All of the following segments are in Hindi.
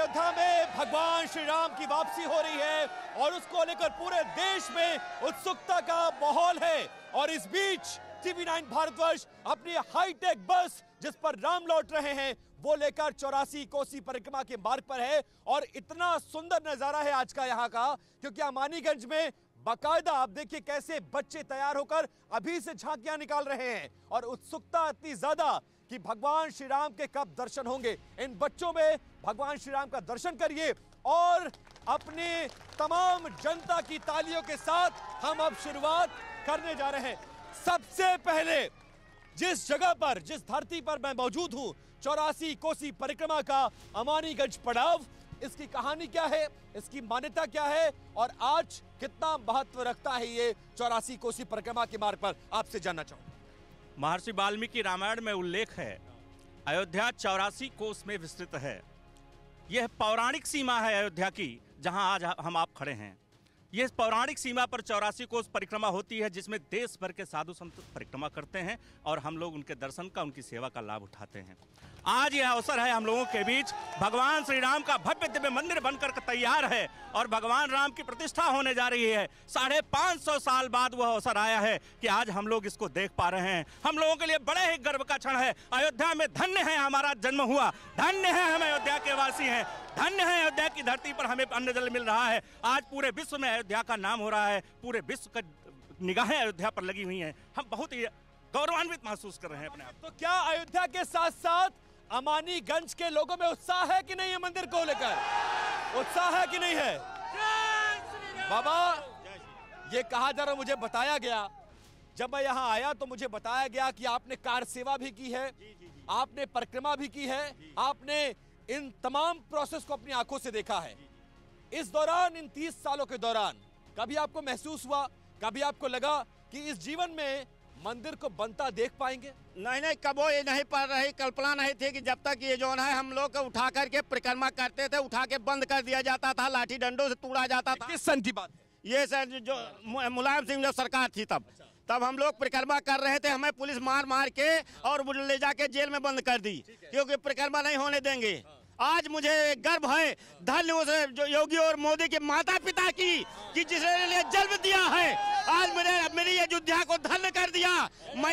अयोध्या में भगवान श्री राम की वापसी हो रही है और उसको लेकर पूरे देश में उत्सुकता का माहौल है। और इस बीच TV9 भारतवर्ष अपनी हाईटेक बस जिस पर राम लौट रहे हैं वो लेकर 84 कोसी परिक्रमा के मार्ग पर है। और इतना सुंदर नजारा है आज का यहाँ का, क्योंकि अमानीगंज में बाकायदा आप देखिए कैसे बच्चे तैयार होकर अभी से झांकियां निकाल रहे हैं और उत्सुकता इतनी ज्यादा कि भगवान श्री राम के कब दर्शन होंगे। इन बच्चों में भगवान श्री राम का दर्शन करिए और अपनी तमाम जनता की तालियों के साथ हम अब शुरुआत करने जा रहे हैं। सबसे पहले जिस जगह पर, जिस धरती पर मैं मौजूद हूं, 84 कोसी परिक्रमा का अमानीगंज पड़ाव, इसकी कहानी क्या है, इसकी मान्यता क्या है और आज कितना महत्व रखता है ये 84 कोसी परिक्रमा के मार्ग पर, आपसे जानना चाहूंगा। महर्षि वाल्मीकि रामायण में उल्लेख है, अयोध्या 84 कोस में विस्तृत है। यह पौराणिक सीमा है अयोध्या की, जहां आज हम आप खड़े हैं। यह पौराणिक सीमा पर 84 कोस परिक्रमा होती है, जिसमें देश भर के साधु संत परिक्रमा करते हैं और हम लोग उनके दर्शन का, उनकी सेवा का लाभ उठाते हैं। आज यह अवसर है हम लोगों के बीच, भगवान श्री राम का भव्य दिव्य मंदिर बनकर तैयार है और भगवान राम की प्रतिष्ठा होने जा रही है। 550 साल बाद वह अवसर आया है कि आज हम लोग इसको देख पा रहे हैं। हम लोगों के लिए बड़े ही गर्व का क्षण है। अयोध्या में धन्य है हमारा जन्म हुआ, धन्य है हम अयोध्या के वासी हैं, धन्य है अयोध्या की धरती पर हमें अन्न जल मिल रहा है। आज पूरे विश्व में अयोध्या का नाम हो रहा है, पूरे विश्व का निगाहें अयोध्या पर लगी हुई हैं। हम बहुत ही गौरवान्वित महसूस कर रहे हैं अपने आप। तो क्या अयोध्या के साथ साथ अमानीगंज के लोगों में उत्साह है कि नहीं है? मंदिर को लेकर उत्साह है कि नहीं है? बाबा, ये कहा जा रहा, मुझे बताया गया, जब मैं यहाँ आया तो मुझे बताया गया कि आपने कार सेवा भी की है, आपने परिक्रमा भी की है, आपने इन तमाम प्रोसेस को अपनी आंखों से देखा है। इस दौरान, इन 30 सालों के दौरान कभी आपको महसूस हुआ, कभी आपको लगा कि इस जीवन में मंदिर को बनता देख पाएंगे? नहीं, कबो ये नहीं पड़ रही, कल्पना नहीं थी कि जब तक ये जो है हम लोग को उठा करके परिक्रमा करते थे, उठा के बंद कर दिया जाता था, लाठी डंडों से तोड़ा जाता था। किस सन की बात है ये? सर जो मुलायम सिंह जब सरकार थी तब हम लोग परिक्रमा कर रहे थे, हमें पुलिस मार मार के और ले जाके जेल में बंद कर दी, क्योंकि परिक्रमा नहीं होने देंगे। आज मुझे गर्व है, धन्य उस जो योगी और मोदी के माता पिता की कि जिसने लिए जन्म दिया है। आज मेरी अयोध्या को धन्य कर दिया। मैं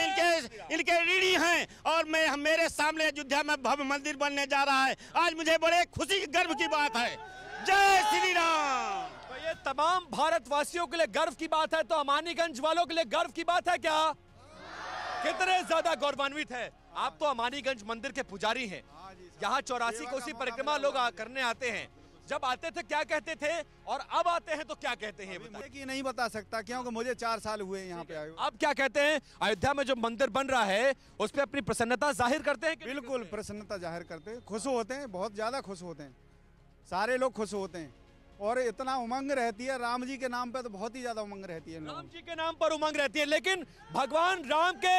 इनके ऋणी हैं और मेरे सामने अयोध्या में भव्य मंदिर बनने जा रहा है। आज मुझे बड़े खुशी गर्व की बात है। जय श्री राम। तो ये तमाम भारतवासियों के लिए गर्व की बात है, तो अमानीगंज वालों के लिए गर्व की बात है क्या? कितने ज्यादा गौरवान्वित है। आप तो अमानीगंज मंदिर के पुजारी हैं, यहाँ 84 कोसी परिक्रमा लोग करने आते हैं। जब आते थे क्या कहते थे और अब आते हैं तो क्या कहते हैं? कि नहीं बता सकता, क्योंकि मुझे 4 साल हुए यहाँ पे आए। अब क्या कहते हैं? अयोध्या में जो मंदिर बन रहा है उस पर अपनी प्रसन्नता जाहिर करते हैं? बिल्कुल प्रसन्नता जाहिर करते हैं, खुश होते हैं, बहुत ज्यादा खुश होते हैं, सारे लोग खुश होते हैं और इतना उमंग रहती है। राम जी के नाम पे तो बहुत ही ज्यादा उमंग रहती है। राम जी के नाम पर उमंग रहती है, लेकिन भगवान राम के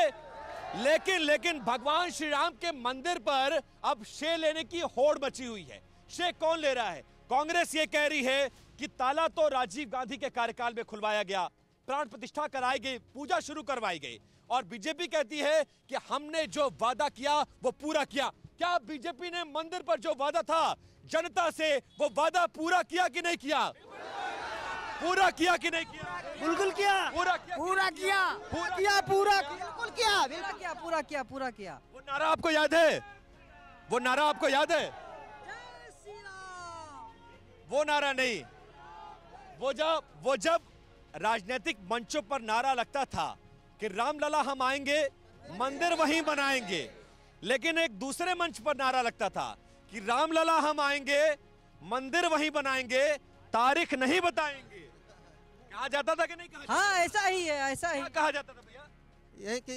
लेकिन भगवान श्री राम के मंदिर पर अब शे लेने की होड़ मची हुई है। शे कौन ले रहा है? कांग्रेस ये कह रही है कि ताला तो राजीव गांधी के कार्यकाल में खुलवाया गया, प्राण प्रतिष्ठा कराई गई, पूजा शुरू करवाई गई, और बीजेपी कहती है कि हमने जो वादा किया वो पूरा किया। क्या बीजेपी ने मंदिर पर जो वादा था जनता से, वो वादा पूरा किया कि नहीं किया? पूरा किया कि नहीं किया? बिल्कुल किया, पूरा किया, पूरा किया, बिल्कुल किया, पूरा किया। वो नारा आपको याद है? वो नारा आपको याद है? वो नारा नहीं, वो जब राजनीतिक मंचों पर नारा लगता था कि रामलला हम आएंगे, मंदिर वहीं बनाएंगे, लेकिन एक दूसरे मंच पर नारा लगता था कि रामलला हम आएंगे, मंदिर वहीं बनाएंगे, तारीख नहीं बताएंगे। कहा जाता था कि नहीं कहा? हाँ, ऐसा ही है, ऐसा ही कहा जाता था भैया। यही कि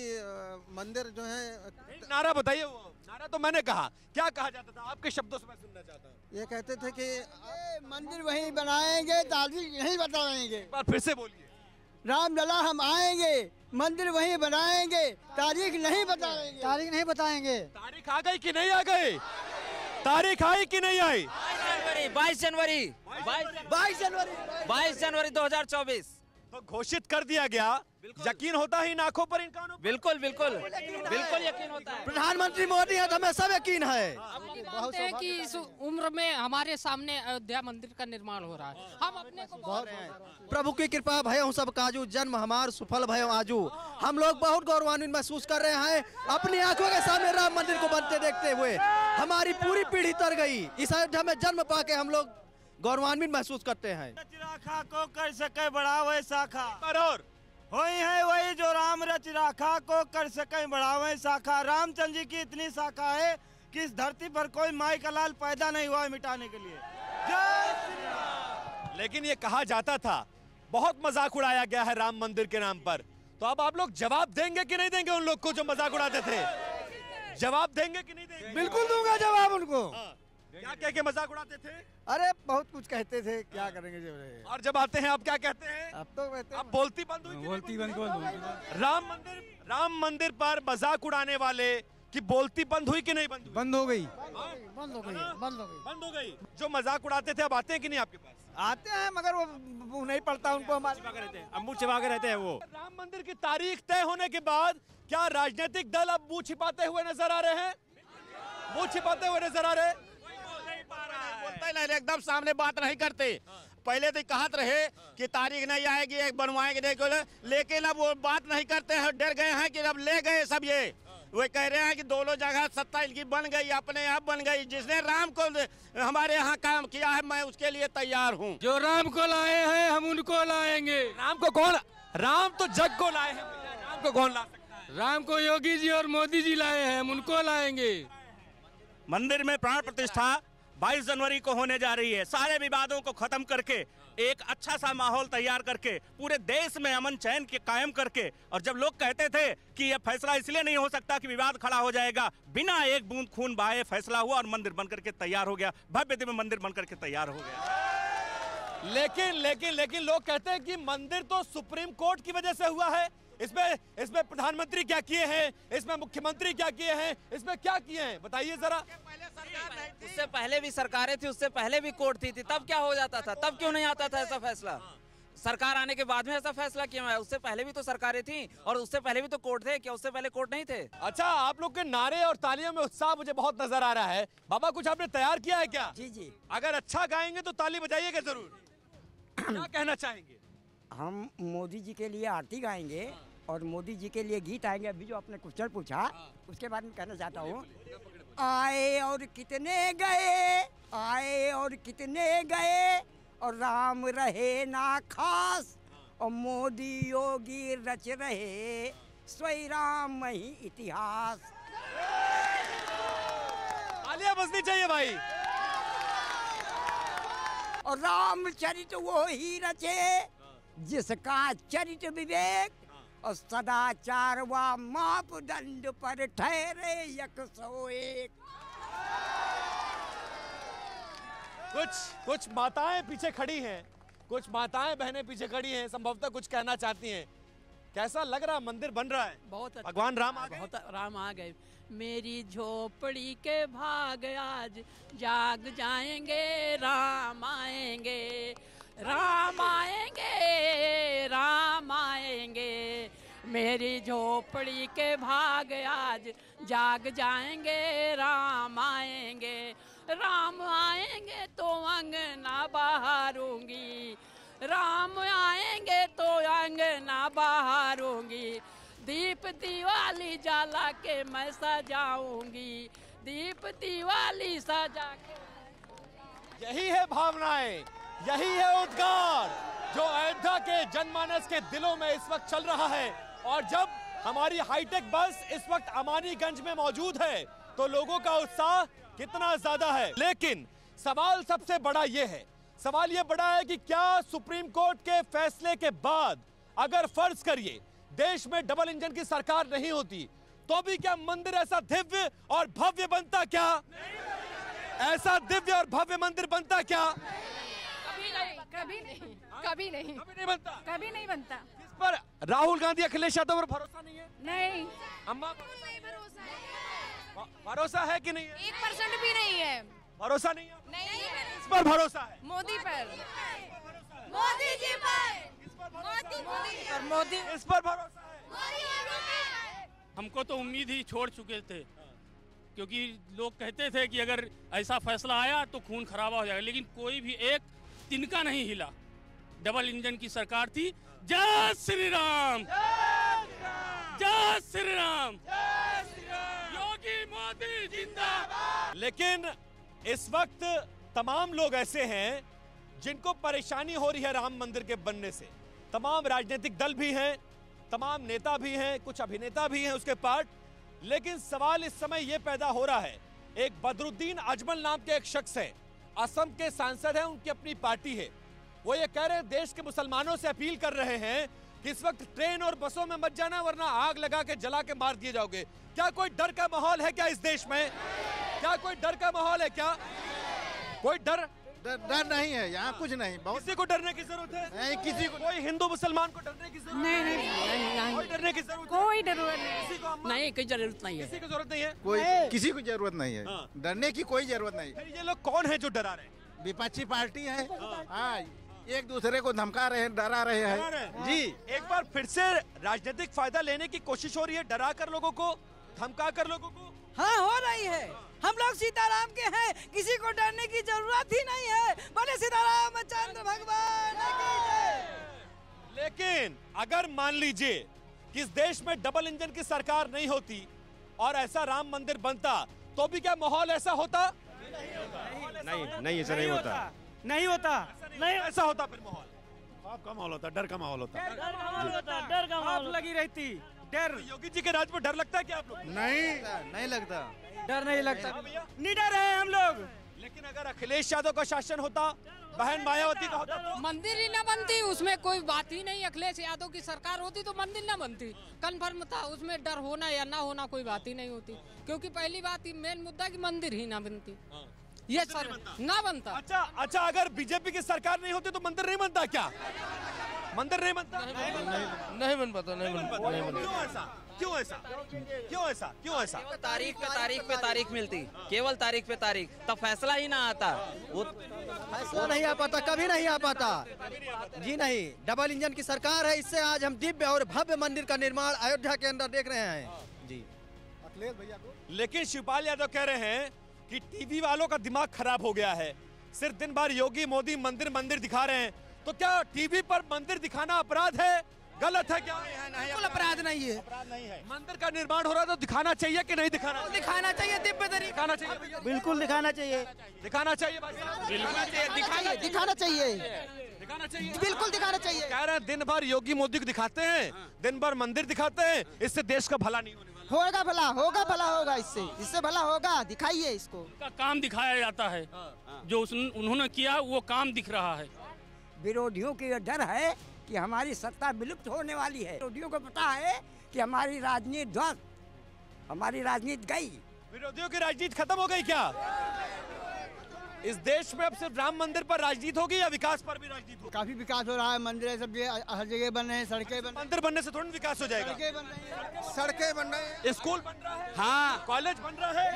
मंदिर जो है, नारा बताइए। वो नारा तो मैंने कहा, क्या कहा जाता था? आपके शब्दों से मैं सुनना चाहता हूँ। ये कहते थे कि मंदिर वहीं बनाएंगे, तारीख नहीं बताएंगे। एक बार फिर से बोलिए। रामलला हम आएंगे, मंदिर वहीं बनाएंगे, तारीख नहीं बताएंगे। तारीख नहीं बताएंगे। तारीख आ गई कि नहीं आ गई? तारीख आई कि नहीं आई? 22 जनवरी 2024। तो घोषित कर दिया गया यकीन होता है इन आंखों पर, इन कानों पर? बिल्कुल बिल्कुल बिल्कुल यकीन होता है। प्रधानमंत्री मोदी है तो हमें सब यकीन है। मानते हैं कि इस उम्र में हमारे सामने अयोध्या मंदिर का निर्माण हो रहा है। हम अपने को बहुत प्रभु की कृपा भयो सब काजू, जन्म हमार सुफल भयो आजू। हम लोग बहुत गौरवान्वित महसूस कर रहे हैं अपनी आंखों के सामने राम मंदिर को बनते देखते हुए। हमारी पूरी पीढ़ी तर गई, इस अयोध्या में जन्म पाके हम लोग गौरवान्वित महसूस करते हैं। राखा को कर सके बढ़ावे शाखा, और वही है वही जो राम रच राखा को कर सके बढ़ावे शाखा। रामचंद्र जी की इतनी शाखा है कि इस धरती पर कोई माई का लाल पैदा नहीं हुआ है मिटाने के लिए। जय श्री राम। लेकिन ये कहा जाता था, बहुत मजाक उड़ाया गया है राम मंदिर के नाम पर, तो अब आप लोग जवाब देंगे कि नहीं देंगे उन लोग को जो मजाक उड़ाते थे? जवाब देंगे कि नहीं देंगे? बिल्कुल दूंगा जवाब उनको। क्या कह के मजाक उड़ाते थे? अरे बहुत कुछ कहते थे, क्या करेंगे जब। और जब आते हैं आप क्या कहते हैं? अब तो कहते अब बोलती बंद हुई? बोलती बंद। राम मंदिर पर मजाक उड़ाने वाले की बोलती बंद हुई कि नहीं बंद हुई? बंद हो गई। बंद हो गई, बंद हो गई। बंद हो गई। जो मजाक उड़ाते थे अब आते हैं कि नहीं आपके पास? आते हैं मगर वो नहीं पड़ता उनको, हमारे अब मुँह छिपा के रहते हैं वो। राम मंदिर की तारीख तय होने के बाद क्या राजनीतिक दल अब मुंह छिपाते हुए नजर आ रहे हैं? मुंह छिपाते हुए नजर आ रहे हैं? बोलते नहीं, एकदम सामने बात नहीं करते। पहले तो कहत रहे कि तारीख नहीं आएगी, एक बनवाएंगे नहीं, लेकिन अब वो बात नहीं करते हैं। डर गए हैं कि अब ले गए सब। ये वो कह रहे हैं कि दोनों जगह सत्ता इनकी बन गई, अपने आप बन गई। जिसने राम को हमारे यहाँ काम किया है, मैं उसके लिए तैयार हूँ। जो राम को लाए हैं हम उनको लाएंगे। राम को कौन? राम तो जग को लाए हैं, राम को कौन ला सकता है? राम को योगी जी और मोदी जी लाए हैं, हम उनको लाएंगे। मंदिर में प्राण प्रतिष्ठा 22 जनवरी को होने जा रही है। सारे विवादों को खत्म करके एक अच्छा सा माहौल तैयार करके पूरे देश में अमन चैन के कायम करके, और जब लोग कहते थे कि यह फैसला इसलिए नहीं हो सकता कि विवाद खड़ा हो जाएगा, बिना एक बूंद खून बहाए फैसला हुआ और मंदिर बनकर के तैयार हो गया, भव्य दिव्य मंदिर बनकर के तैयार हो गया। लेकिन लोग कहते हैं कि मंदिर तो सुप्रीम कोर्ट की वजह से हुआ है। इसमें प्रधानमंत्री क्या किए हैं, इसमें मुख्यमंत्री क्या किए हैं, इसमें क्या किए हैं, बताइए जरा। उससे पहले भी सरकारें थी, उससे पहले भी कोर्ट थी, तब क्या हो जाता था? तब क्यों नहीं आता था ऐसा फैसला? सरकार आने के बाद में ऐसा फैसला क्यों है? उससे पहले भी तो सरकारें थी और उससे पहले भी तो कोर्ट थे। क्या उससे पहले कोर्ट नहीं थे? अच्छा, आप लोग के नारे और तालियों में उत्साह मुझे बहुत नजर आ रहा है। बाबा, कुछ आपने तैयार किया है क्या? जी जी। अगर अच्छा गाएंगे तो ताली बजाइएगा जरूर। क्या कहना चाहेंगे? हम मोदी जी के लिए आरती गाएंगे और मोदी जी के लिए गीत आएंगे। अभी जो आपने क्वेश्चन पूछा उसके बारे में कहना चाहता हूँ। आए और कितने गए, आए और कितने गए, और राम रहे ना खास, और मोदी योगी रच रहे स्वयं राम ही इतिहास। तालियां बजनी चाहिए भाई। और रामचरित वो ही रचे जिसका चरित विवेक और सदाचार व मापदंड पर ठहरे 101। कुछ माताएं पीछे खड़ी हैं, कुछ माताएं बहनें पीछे खड़ी हैं, संभवतः कुछ कहना चाहती हैं। कैसा लग रहा मंदिर बन रहा है? बहुत अच्छा। भगवान राम आ गए? बहुत राम आ गए। मेरी झोपड़ी के भाग आज जाग जाएंगे, राम आएंगे, राम आएंगे, राम आएंगे। मेरी झोपड़ी के भाग आज जाग जाएंगे, राम आएंगे, राम आएंगे तो अंगना बहारूंगी, राम आएंगे तो अंगना बहारूंगी। दीप दिवाली जला के मैं सजाऊंगी, दीप दिवाली सजा के। यही है भावनाएं, यही है उद्गार जो अयोध्या के जनमानस के दिलों में इस वक्त चल रहा है। और जब हमारी हाईटेक बस इस वक्त अमानीगंज में मौजूद है तो लोगों का उत्साह कितना ज्यादा है। लेकिन सवाल सबसे बड़ा ये है, सवाल ये बड़ा है कि क्या सुप्रीम कोर्ट के फैसले के बाद अगर फर्ज करिए देश में डबल इंजन की सरकार नहीं होती तो भी क्या मंदिर ऐसा दिव्य और भव्य बनता? क्या ऐसा दिव्य और भव्य मंदिर बनता? क्या कभी नहीं, कभी नहीं, कभी नहीं, कभी नहीं बनता, कभी नहीं बनता। किस पर? राहुल गांधी, अखिलेश यादव पर भरोसा नहीं है? नहीं। अम्मा, भरोसा है कि नहीं है? 1% भी नहीं है। भरोसा नहीं है? नहीं है। किस पर भरोसा है? मोदी पर, मोदी जी पर। मोदी इस पर भरोसा है? हमको तो उम्मीद ही छोड़ चुके थे, क्योंकि लोग कहते थे कि अगर ऐसा फैसला आया तो खून खराबा हो जाएगा, लेकिन कोई भी एक तिनका नहीं हिला। डबल इंजन की सरकार थी। जय श्री राम, जय श्री राम, योगी मोदी जिंदाबाद। लेकिन इस वक्त तमाम लोग ऐसे हैं जिनको परेशानी हो रही है राम मंदिर के बनने से। तमाम राजनीतिक दल भी हैं, तमाम नेता भी हैं, कुछ अभिनेता भी हैं उसके पार्ट। लेकिन सवाल इस समय यह पैदा हो रहा है, एक बदरुद्दीन अजमल नाम के एक शख्स है, असम के सांसद हैं, उनकी अपनी पार्टी है। वो ये कह रहे हैं, देश के मुसलमानों से अपील कर रहे हैं कि इस वक्त ट्रेन और बसों में मत जाना, वरना आग लगा के जला के मार दिए जाओगे। क्या कोई डर का माहौल है क्या इस देश में? क्या कोई डर का माहौल है क्या? कोई डर नहीं है यहाँ, कुछ नहीं। किसी को डरने की जरूरत है? नहीं, किसी को। कोई हिंदू मुसलमान को डरने की जरूरत नहीं, कोई डरने की जरूरत कोई जरूरत नहीं। किसी को नहीं, कोई जरूरत नहीं है। किसी को जरूरत नहीं है? कोई किसी को जरूरत नहीं है, डरने की कोई जरूरत नहीं। फिर ये लोग कौन है जो डरा रहे हैं? विपक्षी पार्टी है, हाँ, एक दूसरे को धमका रहे हैं, डरा रहे हैं जी। एक बार फिर से राजनीतिक फायदा लेने की कोशिश हो रही है, डरा कर लोगों को, धमका कर लोगों को। हाँ, हो रही है। हम लोग सीताराम के हैं, किसी को डरने की जरूरत ही नहीं है। बोले सीताराम चंद्र भगवान की जय। लेकिन अगर मान लीजिए कि इस देश में डबल इंजन की सरकार नहीं होती और ऐसा राम मंदिर बनता, तो भी क्या माहौल ऐसा होता? नहीं, ऐसा नहीं होता। नहीं होता, नहीं ऐसा होता। फिर माहौल खौफ का माहौल होता, डर का माहौल होता। डर का माहौल लगी रहती। डर योगी जी के राज में डर लगता है क्या आप लोग? नहीं लगता, डर नहीं लगता, हाँ भैया, निडर है हम लोग। लेकिन अगर अखिलेश यादव का शासन होता, बहन मायावती का होता तो? मंदिर ही ना बनती, उसमें कोई बात ही नहीं। अखिलेश यादव की सरकार होती तो मंदिर ना बनती, कन्फर्म था। उसमें डर होना या ना होना कोई बात ही नहीं होती, क्योंकि पहली बात ही मेन मुद्दा कि मंदिर ही ना बनती, ये सर ना बनता। अच्छा, अगर बीजेपी की सरकार नहीं होती तो मंदिर नहीं बनता क्या? मंदिर नहीं बनता? नहीं बन पाता, नहीं बन पाता। क्यों ऐसा? तारीख पे तारीख मिलती, केवल तारीख पे तारीख, तब फैसला ही ना आता। वो फैसला नहीं आ पाता, कभी नहीं आ पाता जी। नहीं, डबल इंजन की सरकार है, इससे आज हम दिव्य और भव्य मंदिर का निर्माण अयोध्या के अंदर देख रहे हैं जी। अखिलेश भैया को। लेकिन शिवपाल यादव कह रहे हैं कि टीवी वालों का दिमाग खराब हो गया है, सिर्फ दिन भर योगी मोदी मंदिर दिखा रहे हैं। तो क्या टीवी पर मंदिर दिखाना अपराध है? गलत है क्या? बिल्कुल अपराध नहीं है। मंदिर का निर्माण हो रहा है तो दिखाना चाहिए कि नहीं दिखाना? दिखाना चाहिए, दिव्य तरीके दिखाना चाहिए भैया, बिल्कुल दिखाना चाहिए, दिखाना चाहिए भाई साहब। दिखाना चाहिए, दिखाना चाहिए, बिल्कुल दिखाना चाहिए। कह रहे हैं दिन भर योगी मोदी को दिखाते हैं, दिन भर मंदिर दिखाते हैं, इससे देश का भला नहीं होने वाला। होगा भला होगा, इससे भला होगा। दिखाइए इसको। का काम दिखाया जाता है, जो उन्होंने किया वो काम दिख रहा है। विरोधियों की डर है कि हमारी सत्ता विलुप्त होने वाली है। विरोधियों को पता है कि हमारी राजनीति ध्वस्त, हमारी राजनीति गई। विरोधियों की राजनीति खत्म हो गई क्या? इस देश में अब सिर्फ राम मंदिर पर राजनीति होगी या विकास पर भी राजनीति होगी? काफी विकास हो रहा है, मंदिर सब हर जगह बन रहे हैं, सड़कें बन, मंदिर बनने से थोड़ी विकास हो जाएगा। सड़कें बन रही हैं, स्कूल बन रहा है, हाँ, कॉलेज बन रहा है।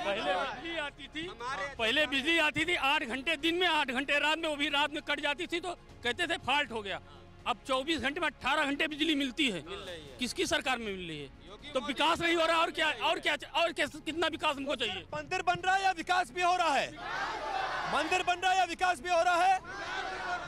पहले बिजली आती थी 8 घंटे दिन में, 8 घंटे रात में, वो भी रात में कट जाती थी तो कहते थे फॉल्ट हो गया। अब 24 घंटे में 18 घंटे बिजली मिलती है। किसकी सरकार में मिल रही है? तो विकास नहीं हो रहा। और क्या कितना विकास हमको चाहिए? मंदिर बन रहा है या विकास भी हो रहा है? मंदिर बन रहा है या विकास भी हो रहा है?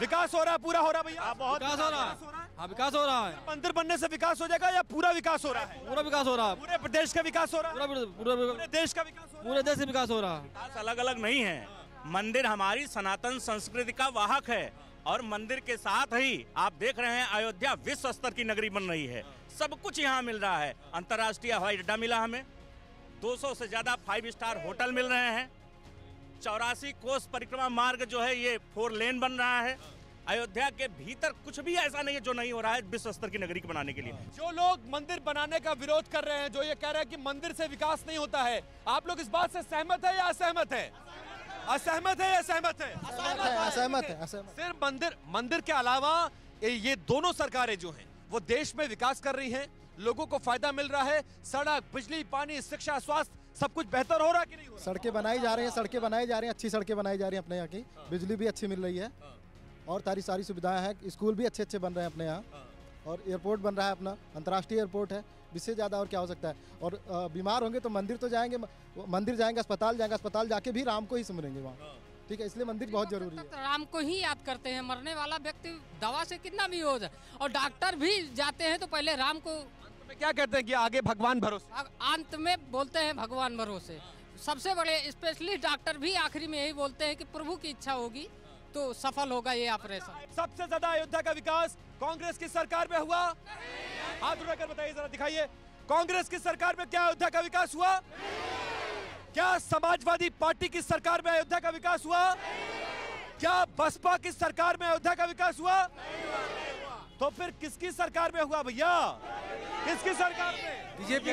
विकास हो रहा है, पूरा हो रहा है भैया। बहुत विकास हो रहा है, हाँ विकास हो रहा है। मंदिर बनने से विकास हो जाएगा या पूरा विकास हो रहा है? पूरा विकास हो रहा है, पूरे प्रदेश का विकास हो रहा है, पूरे देश का विकास हो रहा है। पूरे देश से विकास हो रहा है। अलग अलग नहीं है। मंदिर हमारी सनातन संस्कृति का वाहक है और मंदिर के साथ ही आप देख रहे हैं अयोध्या विश्व स्तर की नगरी बन रही है। सब कुछ यहाँ मिल रहा है। अंतर्राष्ट्रीय हवाई अड्डा मिला हमें, 200 से ज्यादा 5 स्टार होटल मिल रहे हैं, 84 कोस परिक्रमा मार्ग जो है ये 4 लेन बन रहा है। अयोध्या के भीतर कुछ भी ऐसा नहीं है जो नहीं हो रहा है विश्व स्तर की नगरी को बनाने के लिए। जो लोग मंदिर बनाने का विरोध कर रहे हैं, जो ये कह रहे हैं कि मंदिर से विकास नहीं होता है, आप लोग इस बात से सहमत है या असहमत है? असहमत है या सहमत है? असहमत है। सिर्फ मंदिर के अलावा ये दोनों सरकारें जो हैं वो देश में विकास कर रही हैं, लोगों को फायदा मिल रहा है, सड़क, बिजली, पानी, शिक्षा, स्वास्थ्य सब कुछ बेहतर हो रहा है कि नहीं हो रहा? सड़कें बनाई जा रही हैं, अच्छी सड़कें बनाई जा रही हैं अपने यहाँ की, बिजली भी अच्छी मिल रही है। और सारी सुविधाएं हैं। स्कूल भी अच्छे बन रहे हैं अपने यहाँ, और एयरपोर्ट बन रहा है अपना, अंतर्राष्ट्रीय एयरपोर्ट है। इससे ज़्यादा और क्या हो सकता है। और बीमार होंगे तो मंदिर तो जाएंगे, मंदिर जाएंगे, अस्पताल जाके भी राम को ही सुमरेंगे वहाँ। ठीक है, इसलिए मंदिर बहुत जरूरी है। राम को ही याद करते हैं। मरने वाला व्यक्ति दवा से कितना भी हो जाए, और डॉक्टर भी जाते हैं तो पहले राम को। क्या कहते हैं कि आगे भगवान भरोसे, अंत में बोलते हैं भगवान भरोसे। सबसे बड़े स्पेशलिस्ट डॉक्टर भी आखिरी में यही बोलते हैं कि प्रभु की इच्छा होगी तो सफल होगा ये ऑपरेशन। सबसे ज्यादा अयोध्या का विकास कांग्रेस की सरकार में हुआ। हाथ उठाकर बताइए, जरा दिखाइए, कांग्रेस की सरकार में क्या अयोध्या का विकास हुआ? क्या समाजवादी पार्टी की सरकार में अयोध्या का विकास हुआ? क्या बसपा की सरकार में अयोध्या का विकास हुआ? तो फिर किसकी सरकार में हुआ भैया? किसकी सरकार में? बीजेपी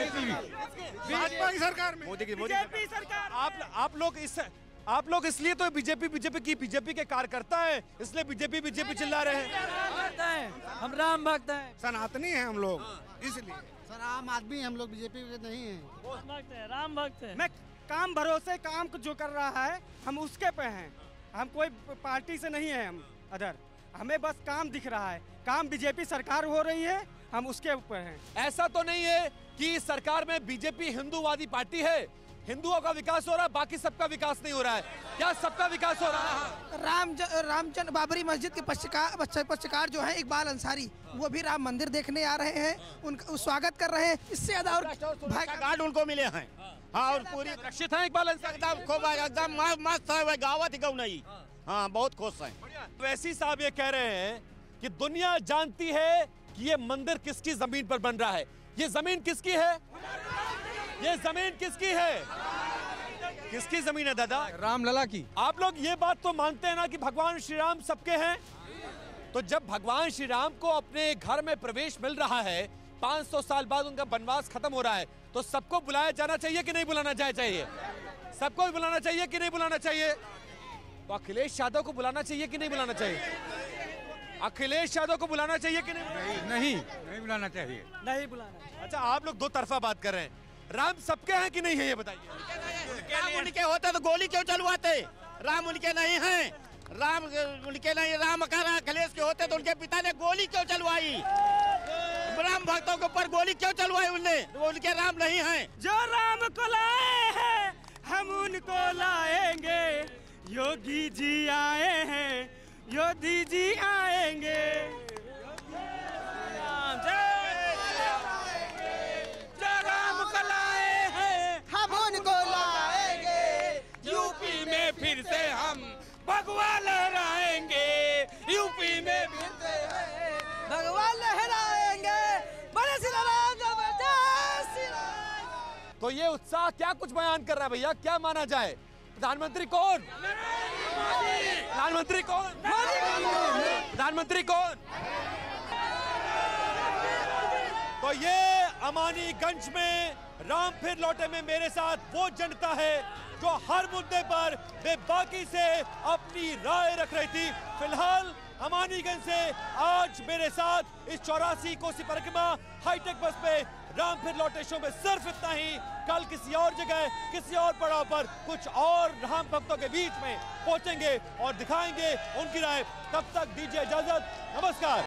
भाजपा की सरकार में, मोदी की सरकार। आप लोग इसलिए तो बीजेपी के कार्यकर्ता हैं, इसलिए बीजेपी चिल्ला रहे हैं। हम राम भक्त हैं, सनातनी हैं हम लोग, इसलिए। सर आम आदमी हम लोग बीजेपी नहीं हैं, राम भक्त है। मैं काम भरोसे काम जो कर रहा है हम उसके पे हैं। हम कोई पार्टी से नहीं है, हम अदर, हमें बस काम दिख रहा है। काम बीजेपी सरकार हो रही है, हम उसके ऊपर हैं। ऐसा तो नहीं है कि सरकार में बीजेपी हिंदूवादी पार्टी है, हिंदुओं का विकास हो रहा है, बाकी सबका विकास नहीं हो रहा है। क्या सबका विकास हो रहा है? रामचंद्र बाबरी मस्जिद के पक्षकार जो है इकबाल अंसारी, वो भी राम मंदिर देखने आ रहे हैं, उनका स्वागत कर रहे हैं। इससे ज्यादा और गार्ड उनको मिले हैं। हाँ, और पूरी सुरक्षित है इकबाल अंसारी, एकदम मस्त है, गावत गौ नहीं। हाँ, बहुत खुश है। वैसी साहब ये कह रहे हैं कि दुनिया जानती है कि ये मंदिर किसकी जमीन पर बन रहा है। ये जमीन किसकी है? ये जमीन किसकी है? किसकी जमीन है दादा? रामलला की। आप लोग ये बात तो मानते हैं ना कि भगवान श्री राम सबके हैं? तो जब भगवान श्री राम को अपने घर में प्रवेश मिल रहा है, 500 साल बाद उनका वनवास खत्म हो रहा है, तो सबको बुलाया जाना चाहिए कि नहीं बुलाना चाहिए? सबको बुलाना चाहिए कि नहीं बुलाना चाहिए? तो अखिलेश यादव को बुलाना चाहिए कि नहीं बुलाना चाहिए? अखिलेश यादव को बुलाना चाहिए कि नहीं बुलाना चाहिए। नहीं बुलाना। अच्छा, आप लोग दो तरफा बात कर रहे हैं। राम सबके हैं कि नहीं है ये बताइए? राम उनके होते तो गोली क्यों चलवाते? राम उनके नहीं हैं, राम उनके नहीं। राम अगर अखिलेश के होते तो उनके पिता ने गोली क्यों चलवाई? राम भक्तों के ऊपर गोली क्यों चलवाई उनने? वो उनके राम नहीं हैं। जो राम को लाए हैं हम उनको लाएंगे, योगी जी आए हैं, योगी जी आएंगे। जो राम को लाए हैं हम उनको लाएंगे, यूपी में फिर से हम भगवा लहराएंगे, यूपी में फिर से भगवा लहराएंगे। बड़े श्री राम, जय श्री राम। तो ये उत्साह क्या कुछ बयान कर रहा है भैया? क्या माना जाए? प्रधानमंत्री कौन? प्रधानमंत्री कौन? प्रधानमंत्री कौन? तो ये अमानीगंज में राम फिर लौटे में मेरे साथ वो जनता है जो हर मुद्दे पर बेबाकी से अपनी राय रख रही थी। फिलहाल अमानीगंज से आज मेरे साथ इस 84 कोसी परिक्रमा हाईटेक बस पे राम फिर लौटे शो में सिर्फ इतना ही। कल किसी और जगह, किसी और पड़ाव पर कुछ और राम भक्तों के बीच में पहुंचेंगे और दिखाएंगे उनकी राय। तब तक दीजिए इजाजत, नमस्कार।